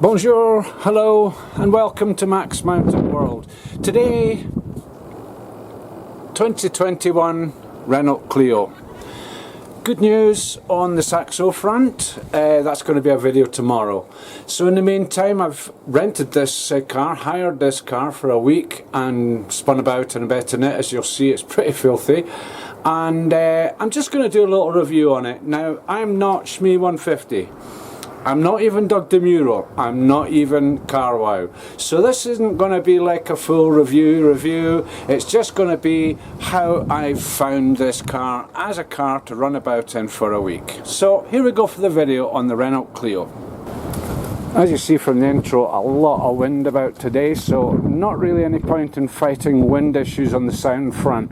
Bonjour, hello and welcome to MaxMountainWorld. Today, 2021 Renault Clio. Good news on the Saxo front, that's going to be a video tomorrow. So in the meantime I've rented this car, hired this car for a week and spun about and about in it. As you'll see, it's pretty filthy. And I'm just going to do a little review on it. Now, I'm not Shmee150. I'm not even Doug DeMuro, I'm not even CarWow. So this isn't going to be like a full review, it's just going to be how I've found this car as a car to run about in for a week. So here we go for the video on the Renault Clio. As you see from the intro, a lot of wind about today, so not really any point in fighting wind issues on the sound front.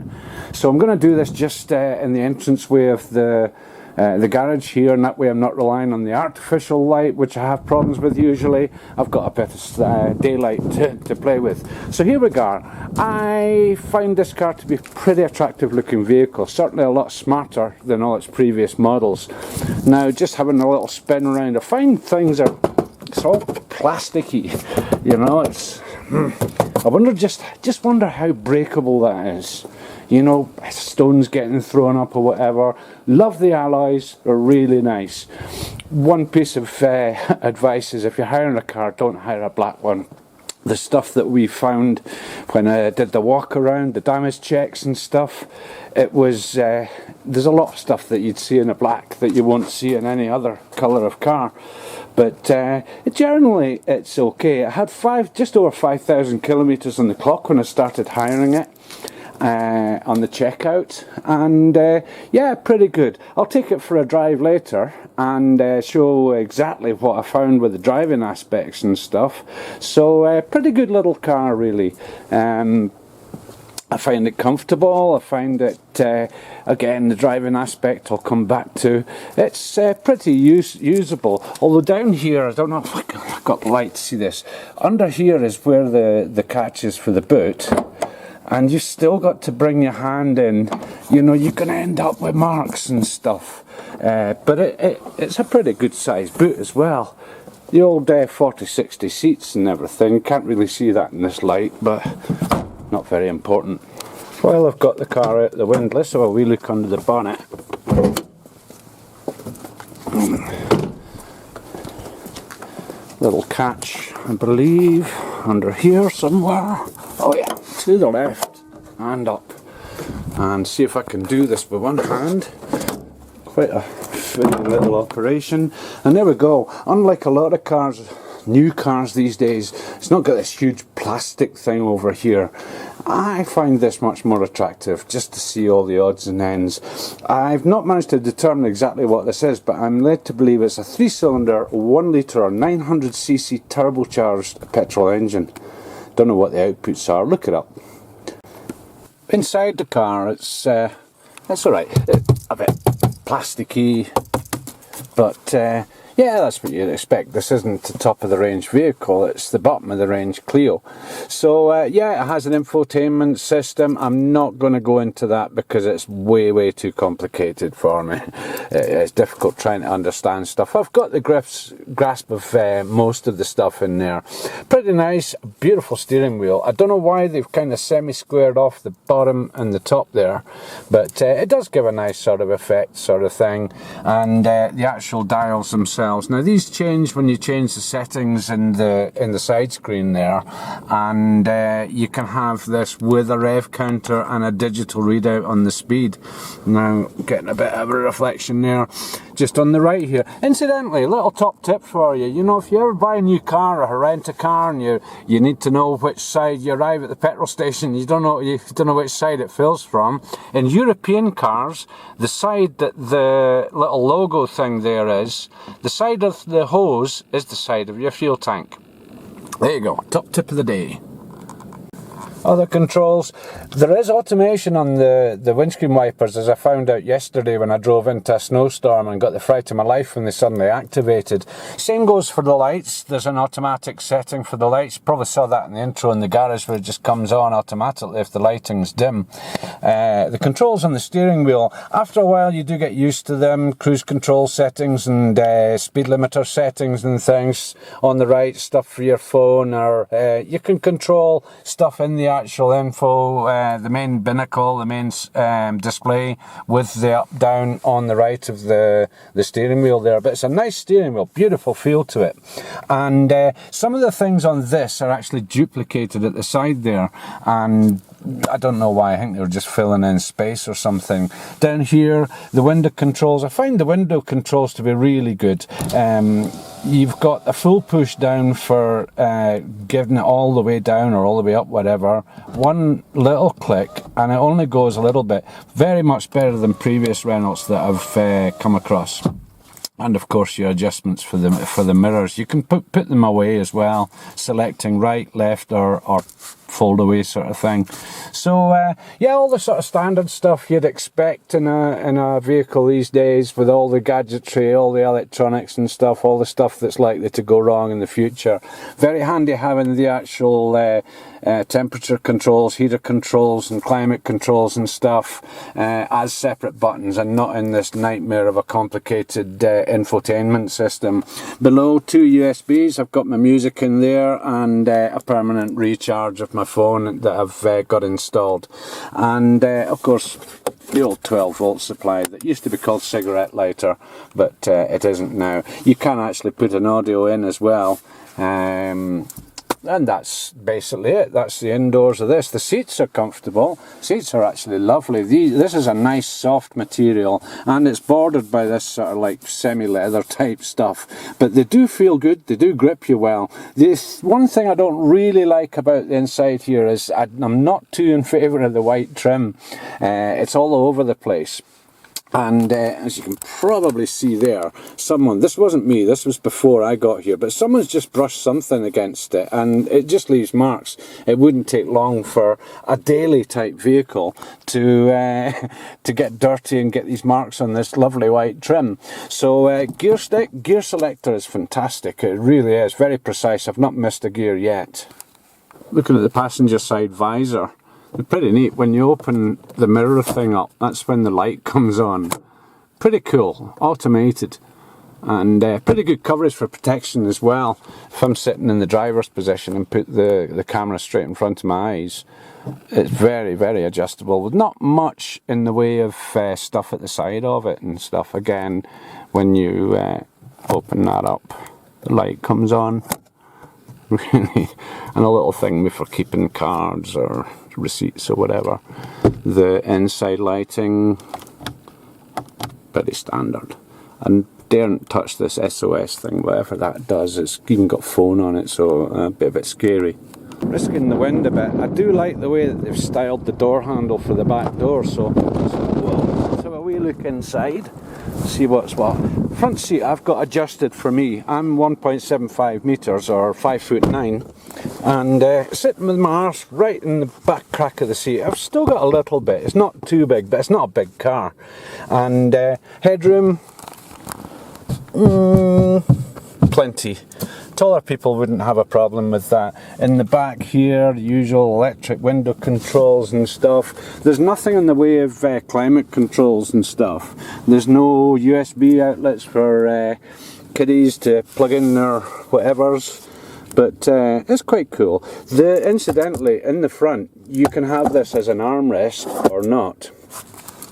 So I'm going to do this just in the entranceway of the garage here, and that way I'm not relying on the artificial light, which I have problems with usually. I've got a bit of daylight to play with. So here we go. I find this car to be a pretty attractive looking vehicle, certainly a lot smarter than all its previous models. Now, just having a little spin around, I find things it's all plasticky, you know. It's I wonder just wonder how breakable that is. You know, stones getting thrown up or whatever. Love the alloys, they're really nice. One piece of advice is if you're hiring a car, don't hire a black one. The stuff that we found when I did the walk around, the damage checks and stuff, it was, there's a lot of stuff that you'd see in a black that you won't see in any other colour of car. But generally it's okay. I had just over 5,000 kilometres on the clock when I started hiring it. On the checkout, and yeah, pretty good. I'll take it for a drive later and show exactly what I found with the driving aspects and stuff. So pretty good little car really. I find it comfortable. I find it again, the driving aspect I'll come back to. It's pretty usable, although down here, I don't know if I've got light to see this, under here is where the catch is for the boot. And you've still got to bring your hand in, you know, you can end up with marks and stuff. But it's a pretty good sized boot as well. The old 40-60 seats and everything, can't really see that in this light, but not very important. While I've got the car out the wind, let's have a wee look under the bonnet. Little catch, I believe, under here somewhere. Oh yeah, to the left and up. And see if I can do this with one hand. Quite a funny little operation. And there we go. Unlike a lot of cars, new cars these days, it's not got this huge plastic thing over here. I find this much more attractive, just to see all the odds and ends. I've not managed to determine exactly what this is, but I'm led to believe it's a 3-cylinder, 1 litre or 900cc turbocharged petrol engine. Don't know what the outputs are, look it up. Inside the car, it's alright, a bit plasticky, but yeah, that's what you'd expect. This isn't a top of the range vehicle, it's the bottom of the range Clio. So yeah, it has an infotainment system. I'm not going to go into that because it's way too complicated for me. It's difficult trying to understand stuff. I've got the grasp of most of the stuff in there. Pretty nice, beautiful steering wheel. I don't know why they've kind of semi-squared off the bottom and the top there, but it does give a nice sort of effect sort of thing. And the actual dials themselves. Now these change when you change the settings in the side screen there, and you can have this with a rev counter and a digital readout on the speed. Now getting a bit of a reflection there just on the right here. Incidentally, a little top tip for you, you know, if you ever buy a new car or rent a car and you need to know which side you arrive at the petrol station, you don't know which side it fills from. In European cars, the side that the little logo thing there is, the side of the hose is the side of your fuel tank. There you go, top tip of the day. Other controls. There is automation on the windscreen wipers, as I found out yesterday when I drove into a snowstorm and got the fright of my life when they suddenly activated. Same goes for the lights. There's an automatic setting for the lights. Probably saw that in the intro in the garage, where it just comes on automatically if the lighting's dim. The controls on the steering wheel, after a while you do get used to them. Cruise control settings and speed limiter settings and things on the right, stuff for your phone, or you can control stuff in the actual info, the main binnacle, the main display with the up down on the right of the steering wheel there. But it's a nice steering wheel, beautiful feel to it. And some of the things on this are actually duplicated at the side there, and I don't know why. I think they were just filling in space or something. Down here, the window controls, I find the window controls to be really good. You've got a full push down for giving it all the way down or all the way up, whatever. One little click and it only goes a little bit. Very much better than previous Renaults that I've come across. And of course your adjustments for the mirrors. You can put them away as well, selecting right, left or fold away sort of thing. So yeah, all the sort of standard stuff you'd expect in a vehicle these days, with all the gadgetry, all the electronics and stuff, all the stuff that's likely to go wrong in the future. Very handy having the actual temperature controls, heater controls and climate controls and stuff as separate buttons, and not in this nightmare of a complicated infotainment system. Below, 2 USBs, I've got my music in there, and a permanent recharge of my phone that I've got installed. And of course the old 12 volt supply that used to be called cigarette lighter, but it isn't now. You can actually put an audio in as well. And that's basically it. That's the indoors of this. The seats are comfortable. Seats are actually lovely. This is a nice soft material, and it's bordered by this sort of like semi-leather type stuff. But they do feel good. They do grip you well. This one thing I don't really like about the inside here is I'm not too in favour of the white trim. It's all over the place. And as you can probably see there, this wasn't me, this was before I got here, but someone's just brushed something against it and it just leaves marks. It wouldn't take long for a daily type vehicle to get dirty and get these marks on this lovely white trim. So gear selector is fantastic, it really is, very precise. I've not missed a gear yet. Looking at the passenger side visor, they're pretty neat. When you open the mirror thing up, that's when the light comes on. Pretty cool, automated, and pretty good coverage for protection as well. If I'm sitting in the driver's position and put the camera straight in front of my eyes, it's very, very adjustable, with not much in the way of stuff at the side of it and stuff. Again, when you open that up, the light comes on. Really, and a little thing for keeping cards or receipts or whatever. The inside lighting, pretty standard. And daren't touch this SOS thing, whatever that does. It's even got phone on it, so a bit scary. Risking the wind a bit. I do like the way that they've styled the door handle for the back door, so let's have a wee look inside, see what's what. Front seat I've got adjusted for me. I'm 1.75 metres or 5'9", and sitting with my arse right in the back crack of the seat. I've still got a little bit, it's not too big, but it's not a big car. And headroom, plenty. Taller people wouldn't have a problem with that. In the back here, the usual electric window controls and stuff. There's nothing in the way of climate controls and stuff. There's no USB outlets for kiddies to plug in their whatevers, but it's quite cool. Incidentally, in the front, you can have this as an armrest or not.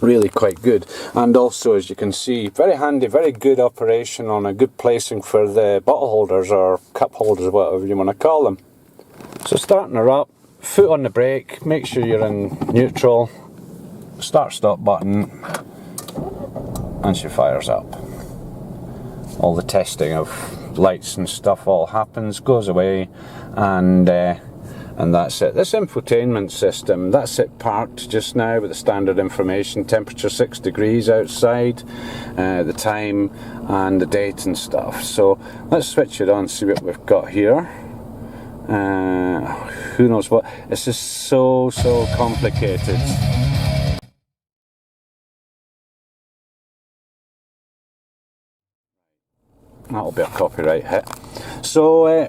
Really quite good, and also, as you can see, very handy, very good operation on a good placing for the bottle holders or cup holders, whatever you want to call them. So starting her up, foot on the brake, make sure you're in neutral, start stop button, and she fires up. All the testing of lights and stuff all happens, goes away, and that's it. This infotainment system, that's it parked just now with the standard information, temperature 6 degrees outside, the time and the date and stuff. So let's switch it on, see what we've got here. Who knows what. It's just so complicated. That'll be a copyright hit. So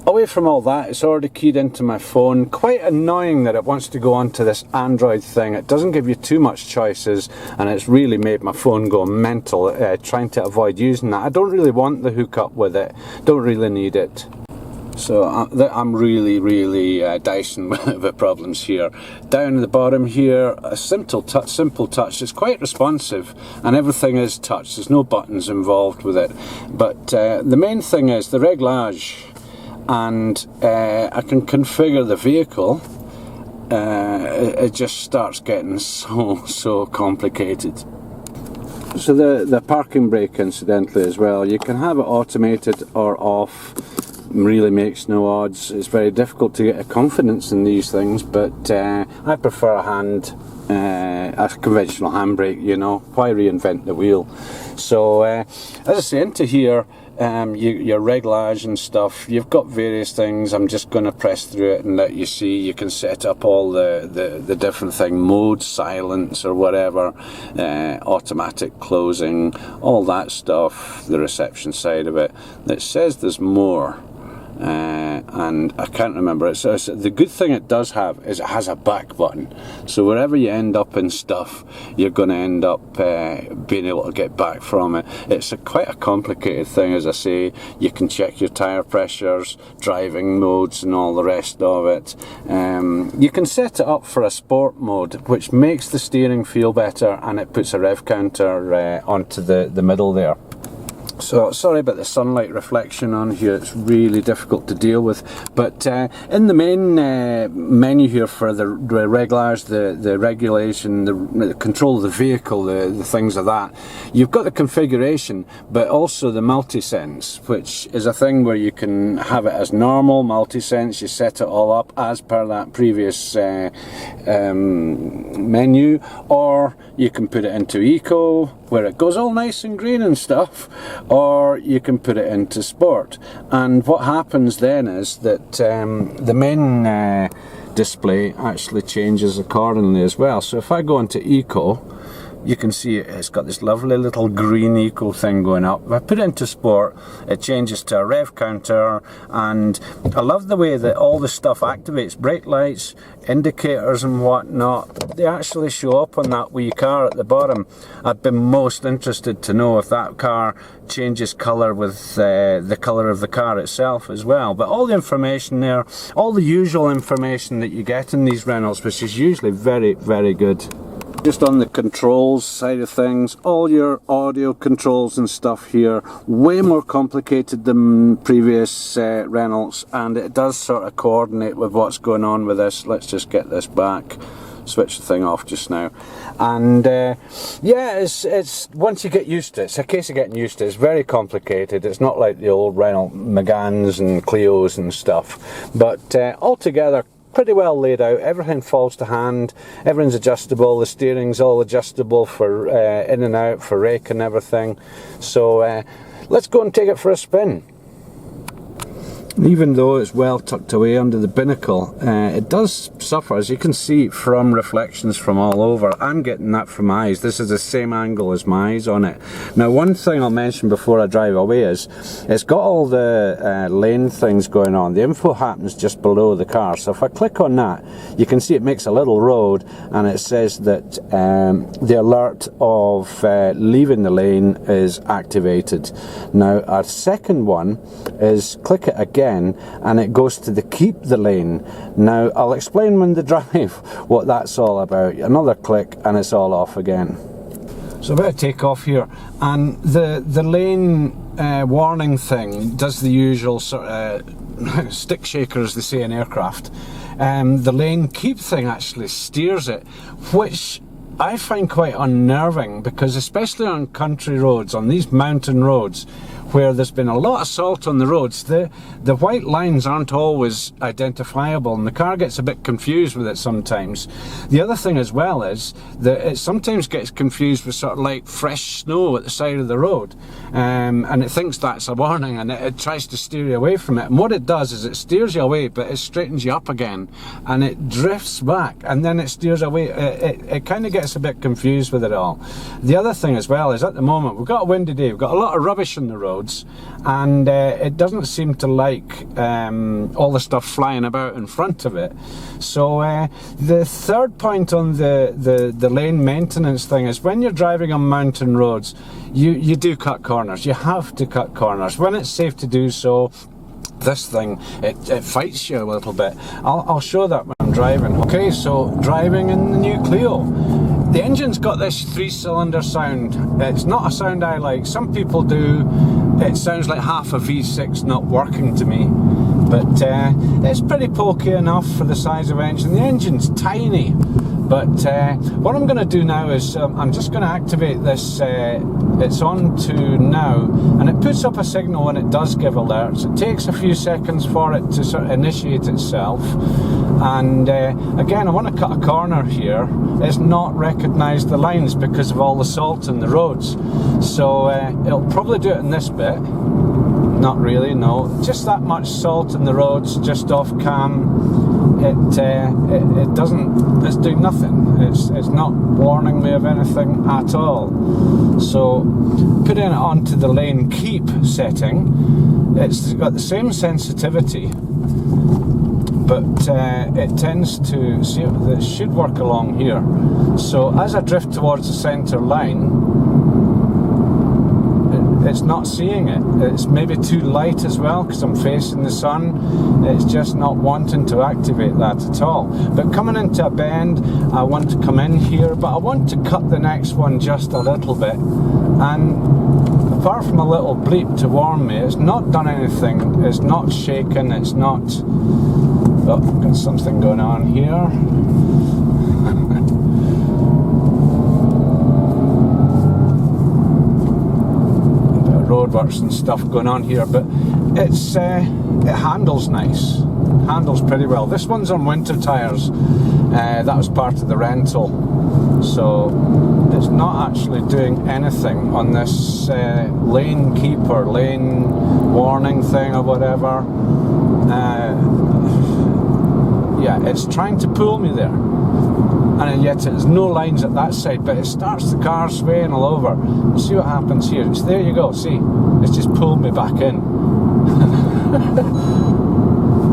away from all that, it's already keyed into my phone. Quite annoying that it wants to go onto this Android thing. It doesn't give you too much choices, and it's really made my phone go mental, trying to avoid using that. I don't really want the hookup with it, don't really need it. So I'm really dicing with the problems here. Down at the bottom here, a simple touch. It's quite responsive, and everything is touch. There's no buttons involved with it. But the main thing is the réglage, and I can configure the vehicle. It just starts getting so complicated. So the parking brake, incidentally, as well, you can have it automated or off. Really makes no odds. It's very difficult to get a confidence in these things, but I prefer a conventional handbrake, you know. Why reinvent the wheel? So as I say, into here, your réglage and stuff, you've got various things. I'm just going to press through it and let you see. You can set up all the different thing, mode, silence or whatever, automatic closing, all that stuff, the reception side of it. It says there's more. And I can't remember it. So the good thing it does have is it has a back button, so wherever you end up in stuff, you're going to end up being able to get back from it. It's quite a complicated thing. As I say, you can check your tyre pressures, driving modes and all the rest of it. You can set it up for a sport mode, which makes the steering feel better, and it puts a rev counter onto the middle there. So sorry about the sunlight reflection on here, it's really difficult to deal with. But in the main menu here for the réglage, the regulation, the control of the vehicle, the things of that, you've got the configuration, but also the multi-sense, which is a thing where you can have it as normal, multi-sense, you set it all up as per that previous menu, or you can put it into eco, where it goes all nice and green and stuff, or you can put it into sport. And what happens then is that the main display actually changes accordingly as well. So if I go into eco, you can see it's got this lovely little green eco thing going up. If I put it into sport, it changes to a rev counter, and I love the way that all the stuff activates. Brake lights, indicators and whatnot, they actually show up on that wee car at the bottom. I'd be most interested to know if that car changes colour with the colour of the car itself as well. But all the information there, all the usual information that you get in these Renaults, which is usually very good. Just on the controls side of things, all your audio controls and stuff here, way more complicated than previous Renaults, and it does sort of coordinate with what's going on with this. Let's just get this back, switch the thing off just now. And yeah, it's once you get used to it, it's a case of getting used to it. It's very complicated. It's not like the old Renault Meganes and Clios and stuff, but altogether pretty well laid out. Everything falls to hand, everything's adjustable, the steering's all adjustable for in and out, for rake and everything. So let's go and take it for a spin. Even though it's well tucked away under the binnacle, it does suffer, as you can see, from reflections from all over. I'm getting that from my eyes. This is the same angle as my eyes on it. Now, one thing I'll mention before I drive away is it's got all the lane things going on. The info happens just below the car, so if I click on that, you can see it makes a little road, and it says that the alert of leaving the lane is activated. Now, our second one is click it again, and it goes to the keep the lane. Now I'll explain when they drive what that's all about. Another click and it's all off again. So I'm about to take off here, and the lane warning thing does the usual sort of stick shaker, as they say in aircraft. The lane keep thing actually steers it, which I find quite unnerving, because especially on country roads, on these mountain roads, where there's been a lot of salt on the roads, the white lines aren't always identifiable, and the car gets a bit confused with it sometimes. The other thing as well is that it sometimes gets confused with sort of like fresh snow at the side of the road, and it thinks that's a warning, and it tries to steer you away from it. And what it does is it steers you away, but it straightens you up again, and it drifts back, and then it steers away. It kind of gets a bit confused with it all. The other thing as well is, at the moment we've got a windy day, we've got a lot of rubbish on the road, and it doesn't seem to like all the stuff flying about in front of it. So the third point on the lane maintenance thing is, when you're driving on mountain roads, you do cut corners. You have to cut corners when it's safe to do so. This thing, it fights you a little bit. I'll show that when I'm driving. Okay, so driving in the new Clio. The engine's got this 3-cylinder sound. It's not a sound I like. Some people do. It sounds like half a V6 not working to me. But it's pretty pokey enough for the size of engine. The engine's tiny. But what I'm going to do now is I'm just going to activate this. It's on to now, and it puts up a signal when it does give alerts. It takes a few seconds for it to sort of initiate itself. And again, I want to cut a corner here. It's not recognised the lines because of all the salt in the roads. So it'll probably do it in this bit. Not really, no. Just that much salt in the roads, just off cam. It doesn't. It's doing nothing. It's not warning me of anything at all. So putting it onto the lane keep setting, it's got the same sensitivity, but it tends to see it should work along here. So as I drift towards the centre line, it's not seeing it. It's maybe too light as well, because I'm facing the sun. It's just not wanting to activate that at all. But coming into a bend, I want to come in here, but I want to cut the next one just a little bit. And apart from a little bleep to warn me, it's not done anything. It's not shaken. It's not... Oh, got something going on here. Roadworks and stuff going on here, but it's it handles nice, handles pretty well. This one's on winter tyres. That was part of the rental, so it's not actually doing anything on this lane keep or lane warning thing or whatever. Yeah, it's trying to pull me there, and yet there's no lines at that side, but it starts the car swaying all over. We'll see what happens here. There you go, see, it's just pulled me back in.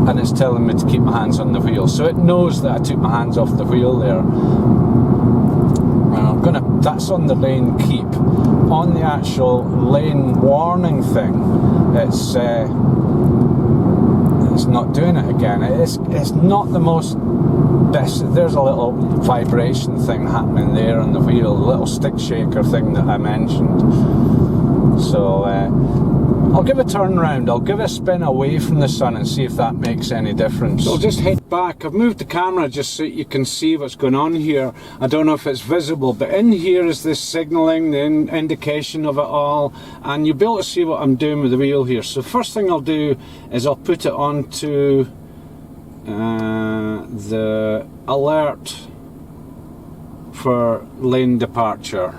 And it's telling me to keep my hands on the wheel, so it knows that I took my hands off the wheel there. I'm gonna, that's on the lane keep. On the actual lane warning thing, it's not doing it again. It's not the most best. There's a little vibration thing happening there on the wheel, a little stick shaker thing that I mentioned. So I'll give a turn round, I'll give a spin away from the sun and see if that makes any difference. So I'll just head back. I've moved the camera just so you can see what's going on here. I don't know if it's visible, but in here is this signalling, the indication of it all, and you'll be able to see what I'm doing with the wheel here. So first thing I'll do is I'll put it onto the alert for lane departure.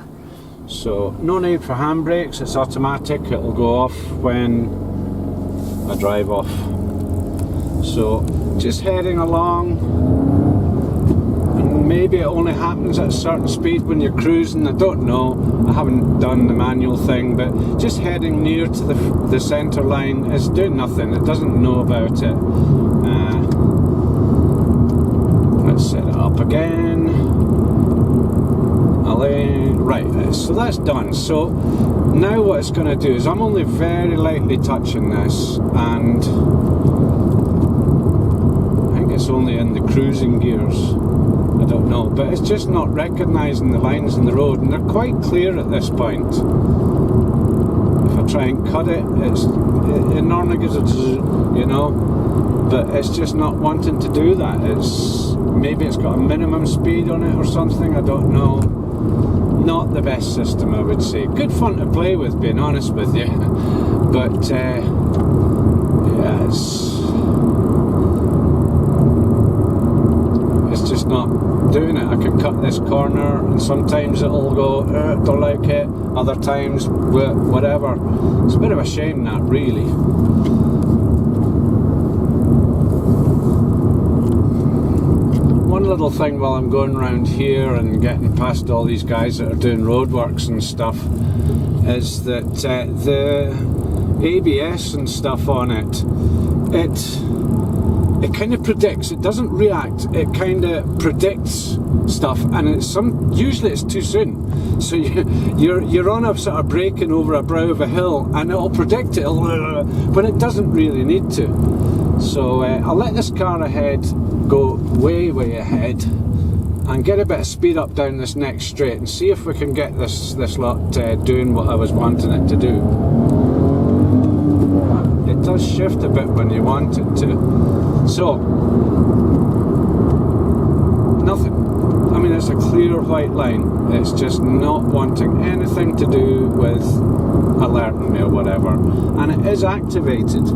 So no need for handbrakes, it's automatic, it'll go off when I drive off. So just heading along, and maybe it only happens at a certain speed when you're cruising, I don't know, I haven't done the manual thing, but just heading near to the centre line is doing nothing, it doesn't know about it. Let's set it up again. Right, so that's done. So now what it's going to do is I'm only very lightly touching this, and I think it's only in the cruising gears, I don't know, but it's just not recognising the lines in the road, and they're quite clear at this point. If I try and cut it, it normally gives a, you know, but it's just not wanting to do that. Maybe it's got a minimum speed on it or something, I don't know. not the best system, I would say. Good fun to play with, being honest with you, but yeah, it's just not doing it. I can cut this corner and sometimes it'll go, don't like it, other times whatever. It's a bit of a shame, that, really. One little thing while I'm going around here and getting past all these guys that are doing roadworks and stuff is that the ABS and stuff on it, it kind of predicts, it doesn't react, it kind of predicts stuff, and usually it's too soon. So you're on a sort of braking over a brow of a hill and it'll predict it when it doesn't really need to. So I'll let this car ahead go way ahead and get a bit of speed up down this next straight and see if we can get this lot doing what I was wanting it to do. It does shift a bit when you want it to. So, nothing. I mean, it's a clear white line. It's just not wanting anything to do with alerting me or whatever. And it is activated.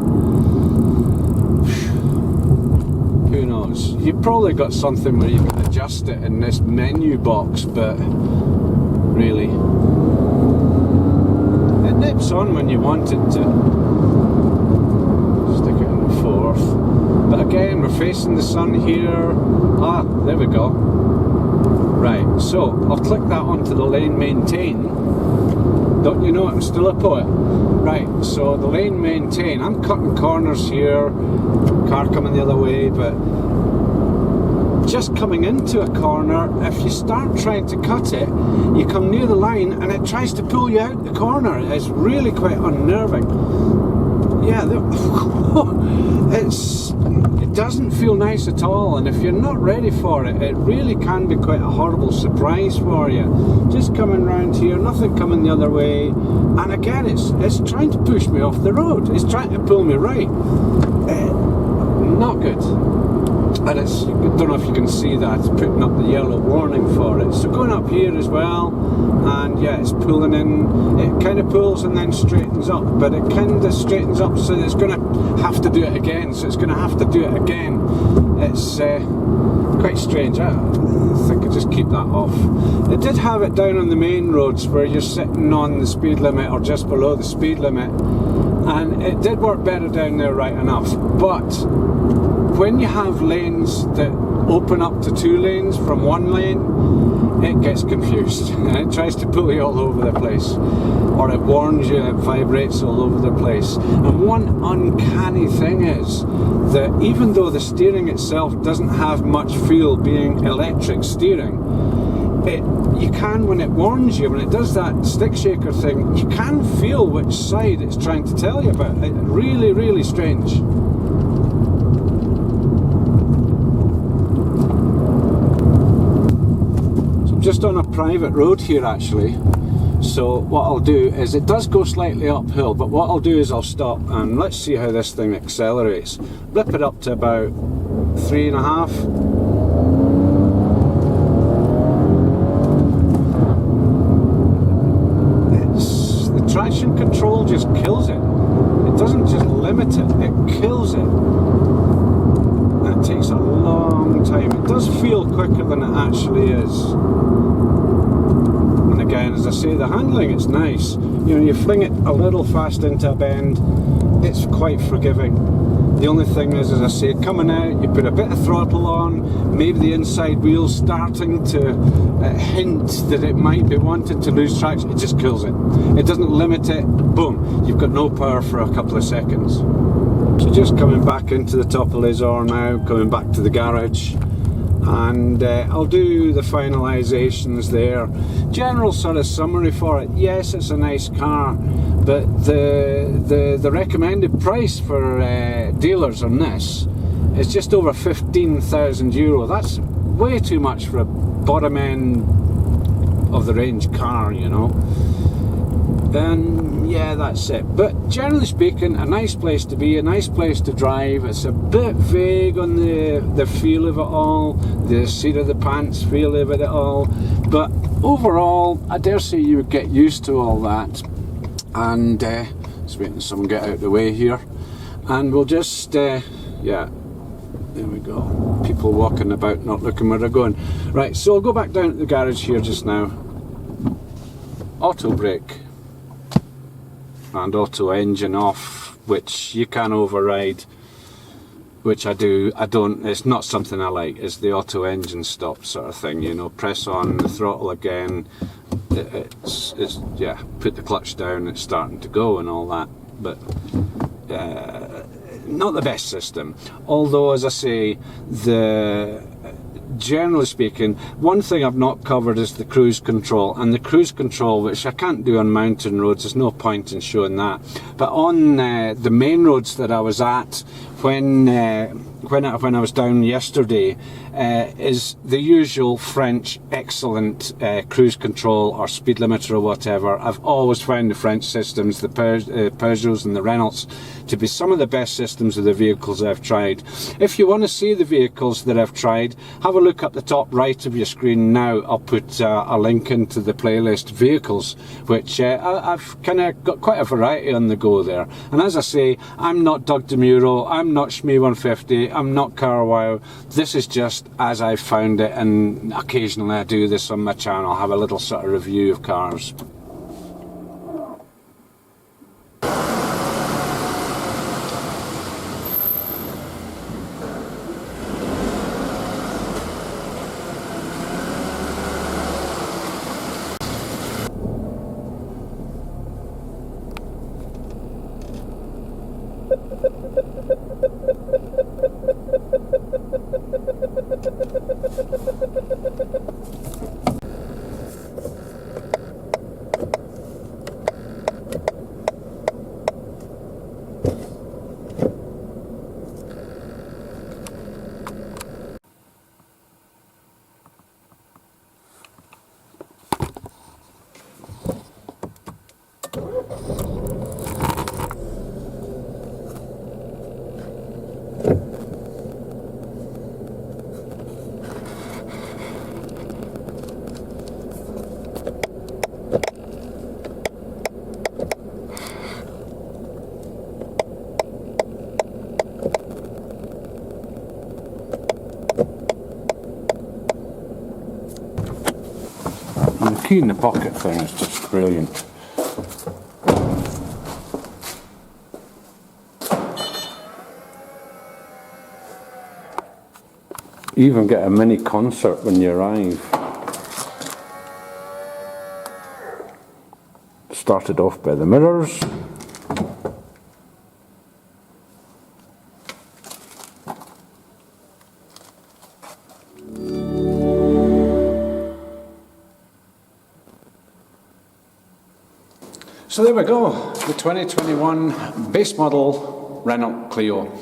Who knows? You've probably got something where you can adjust it in this menu box, but really, it nips on when you want it to. Stick it in the fourth. But again, we're facing the sun here. Ah, there we go. Right, so I'll click that onto the lane maintain. Don't you know I'm still a poet? Right, so the lane maintain. I'm cutting corners here. Car coming the other way, but just coming into a corner, if you start trying to cut it, you come near the line and it tries to pull you out the corner. It's really quite unnerving. Yeah, it doesn't feel nice at all, and if you're not ready for it, it really can be quite a horrible surprise for you. Just coming round here, nothing coming the other way, and again it's trying to push me off the road. It's trying to pull me right. Not good. And I don't know if you can see that, it's putting up the yellow warning for it. So going up here as well, and yeah, it's pulling in, it kind of pulls and then straightens up, but it kind of straightens up, so it's going to have to do it again, so it's going to have to do it again. It's quite strange. I think I'll just keep that off. It did have it down on the main roads where you're sitting on the speed limit or just below the speed limit, and it did work better down there right enough, but when you have lanes that open up to 2 lanes from 1 lane, it gets confused and it tries to pull you all over the place, or it warns you, it vibrates all over the place. And one uncanny thing is that even though the steering itself doesn't have much feel, being electric steering, you can, when it warns you, when it does that stick shaker thing, you can feel which side it's trying to tell you about. Really strange. Just on a private road here actually, so what I'll do is, it does go slightly uphill, but what I'll do is I'll stop and let's see how this thing accelerates. Blip it up to about 3.5. The traction control just kills it. It doesn't just limit it, it kills it. And it takes a long time. It does feel quicker than it actually is. And again, as I say, the handling, it's nice. You know, you fling it a little fast into a bend, it's quite forgiving. The only thing is, as I say, coming out, you put a bit of throttle on, maybe the inside wheel's starting to hint that it might be wanting to lose traction, it just kills it. It doesn't limit it, boom, you've got no power for a couple of seconds. So just coming back into the top of Les-Orres now, coming back to the garage, and I'll do the finalisations there. General sort of summary for it: yes, it's a nice car, but the recommended price for dealers on this is just over €15,000. That's way too much for a bottom end of the range car, you know. And yeah, that's it. But generally speaking, a nice place to be, a nice place to drive. It's a bit vague on the feel of it all, the seat of the pants feel of it all, but overall, I dare say you would get used to all that. And just waiting for someone to get out of the way here. And we'll just, yeah, there we go. People walking about, not looking where they're going. Right, so I'll go back down to the garage here just now. Auto brake and auto engine off, which you can override, which I do. I don't, it's not something I like, it's the auto engine stop sort of thing, you know, press on the throttle again, it's yeah, put the clutch down, it's starting to go and all that, but not the best system. Although, as I say, generally speaking, one thing I've not covered is the cruise control, and the cruise control, which I can't do on mountain roads, there's no point in showing that, but on the main roads that I was at when I was down yesterday, is the usual French excellent cruise control or speed limiter or whatever. I've always found the French systems, the Peugeots and the Renaults, to be some of the best systems of the vehicles I've tried. If you want to see the vehicles that I've tried, have a look up the top right of your screen now. I'll put a link into the playlist vehicles, which I've kind of got quite a variety on the go there. And as I say, I'm not Doug DeMuro, I'm not Shmee150, I'm not Carwow. This is just as I found it, and occasionally I do this on my channel, have a little sort of review of cars. And the key in the pocket thing is just brilliant. You even get a mini concert when you arrive. Started off by the mirrors. So there we go, the 2021 base model Renault Clio.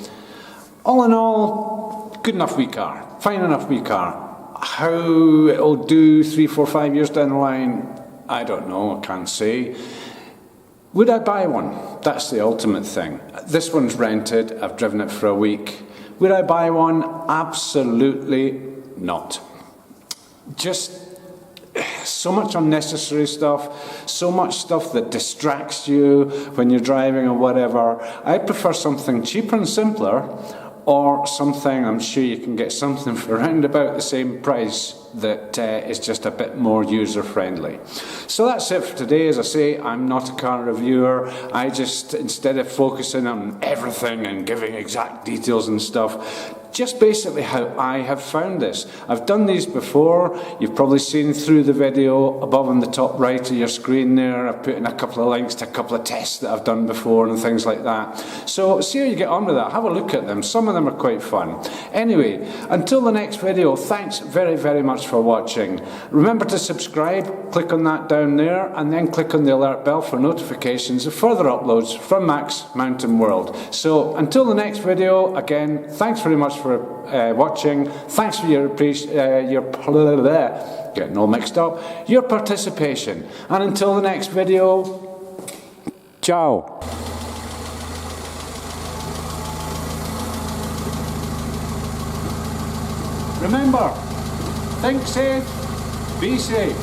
All in all, good enough wee car, fine enough wee car. How it'll do 3, 4, 5 years down the line, I don't know, I can't say. Would I buy one? That's the ultimate thing. This one's rented, I've driven it for a week. Would I buy one? Absolutely not. Just so much unnecessary stuff, so much stuff that distracts you when you're driving or whatever. I prefer something cheaper and simpler, or something, I'm sure you can get something for around about the same price that is just a bit more user friendly. So that's it for today. As I say, I'm not a car reviewer. I just, instead of focusing on everything and giving exact details and stuff, just basically how I have found this. I've done these before. You've probably seen through the video above on the top right of your screen there. I've put in a couple of links to a couple of tests that I've done before and things like that. So see how you get on with that. Have a look at them. Some of them are quite fun. Anyway, until the next video, thanks very, very much for watching. Remember to subscribe. Click on that down there, and then click on the alert bell for notifications of further uploads from Max Mountain World. So until the next video, again, thanks very much for watching. Thanks for your getting all mixed up, your participation, and until the next video, ciao. Remember, think safe, be safe.